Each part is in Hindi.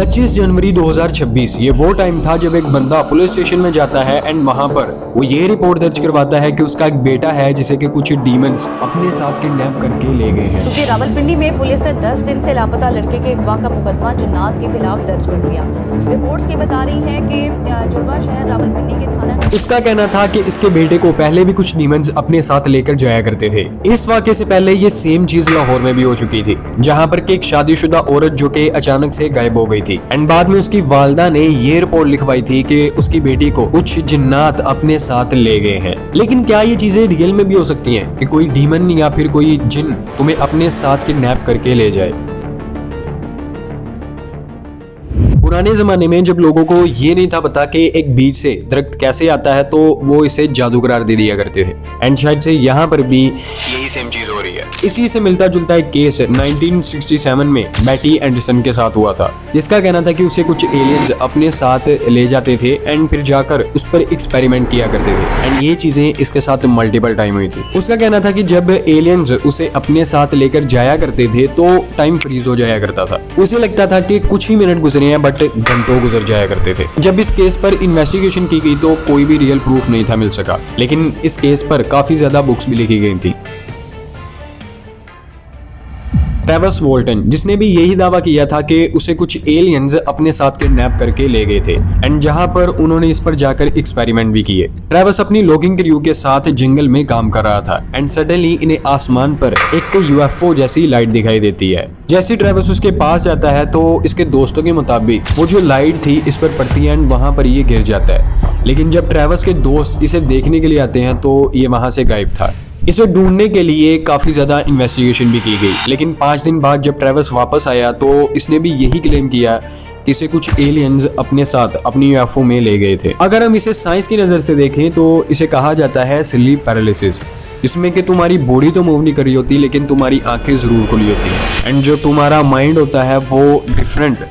25 जनवरी 2026 ये वो टाइम था जब एक बंदा पुलिस स्टेशन में जाता है एंड वहां पर वो ये रिपोर्ट दर्ज करवाता है कि उसका एक बेटा है जिसे कि कुछ डीमंस अपने साथ किडनैप करके ले गए हैं। क्योंकि रावलपिंडी में पुलिस ने 10 दिन से लापता लड़के के अगवा का मुकदमा जिन्नात के खिलाफ दर्ज कर लिया। रिपोर्ट्स ये बता रही हैं कि जुड़वा शहर रावलपिंडी के थाना उसका कहना था कि इसके बेटे को पहले भी कुछ डीमंस अपने साथ लेकर जाया करते थे। इस वाक़े से पहले ये सेम चीज लाहौर में भी हो चुकी थी, जहां पर कि एक शादीशुदा औरत जो कि अचानक से गायब हो गई थी एंड बाद में उसकी वालदा ने ये रिपोर्ट लिखवाई थी कि उसकी बेटी को कुछ जिन्नात अपने साथ ले गए हैं। लेकिन क्या ये चीजें रियल में भी हो सकती हैं कि कोई डीमन या फिर कोई जिन तुम्हें अपने साथ किडनैप करके ले जाए? पुराने जमाने में जब लोगों को ये नहीं था पता कि एक बीज से दरख्त कैसे आता है, तो वो इसे जादू करार दे दिया करते थे एंड शायद से यहाँ पर भी यही सेम चीज हो रही है। इसी से मिलता जुलता एक केस 1967 में बैटी एंडरसन के साथ हुआ था, जिसका कहना था कि उसे कुछ एलियंस अपने साथ ले जाते थे एंड फिर जाकर उस पर एक्सपेरिमेंट किया करते थे एंड ये चीजें इसके साथ मल्टीपल टाइम हुई थी। उसका कहना था कि जब एलियंस उसे अपने साथ लेकर जाया करते थे तो टाइम फ्रीज हो जाया करता था। उसे लगता था कि कुछ ही मिनट गुजरे हैं बट घंटों गुजर जाया करते थे। जब इस केस पर इन्वेस्टिगेशन की गई तो कोई भी रियल प्रूफ नहीं था मिल सका, लेकिन इस केस पर काफी ज्यादा बुक्स भी लिखी गई थी। ट्रेविस वॉल्टन, जिसने भी यही दावा किया था कि उसे कुछ एलियंस अपने साथ किडनैप करके ले गए थे एंड जहां पर उन्होंने इस पर जाकर एक्सपेरिमेंट भी किए। ट्रेविस अपनी लॉगिंग क्रू के साथ जंगल में काम कर रहा था एंड सडनली इन्हें आसमान पर एक यूएफओ जैसी लाइट दिखाई देती है। जैसे ट्रेविस उसके पास जाता है तो इसके दोस्तों के मुताबिक वो जो लाइट थी इस पर पड़ती है एंड वहां पर ये गिर जाता है। लेकिन जब ट्रेविस के दोस्त इसे देखने के लिए आते हैं तो ये वहां से गायब था। इसे ढूंढने के लिए काफी ज्यादा इन्वेस्टिगेशन भी की गई, लेकिन 5 दिन बाद जब ट्रेविस वापस आया तो इसने भी यही क्लेम किया कि इसे कुछ एलियंस अपने साथ अपनी यूएफओ में ले गए थे। अगर हम इसे साइंस की नजर से देखें तो इसे कहा जाता है स्लीप पैरालिसिस, जिसमें कि तुम्हारी बॉडी तो मूव नहीं कर रही होती लेकिन तुम्हारी आंखें जरूर खुली होती हैं एंड जो तुम्हारा माइंड होता है वो डिफरेंट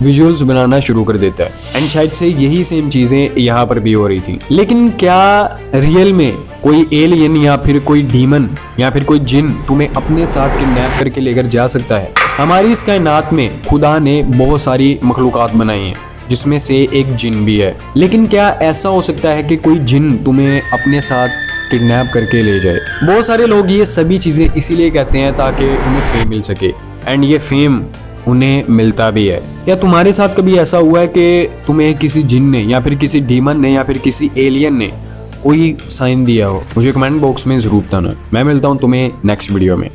विजुअल्स बनाना शुरू कर देता है एंड शायद से यही सेम चीजें यहाँ पर भी हो रही थी। लेकिन क्या रियल में कोई एलियन या फिर कोई डीमन या फिर कोई जिन तुम्हें अपने साथ किडनैप करके लेकर जा सकता है? हमारी इस कायनात में खुदा ने बहुत सारी मखलूकात बनाई हैं जिसमें से एक जिन भी है, लेकिन क्या ऐसा हो सकता है कि कोई जिन तुम्हें अपने साथ किडनैप करके ले जाए? बहुत सारे लोग ये सभी चीजें इसीलिए कहते हैं ताकि उन्हें फेम मिल सके एंड ये फेम उन्हें मिलता भी है। क्या तुम्हारे साथ कभी ऐसा हुआ है कि तुम्हें किसी जिन ने या फिर किसी डीमन ने या फिर किसी एलियन ने कोई साइन दिया हो? मुझे कमेंट बॉक्स में जरूर बताना। मैं मिलता हूं तुम्हें नेक्स्ट वीडियो में।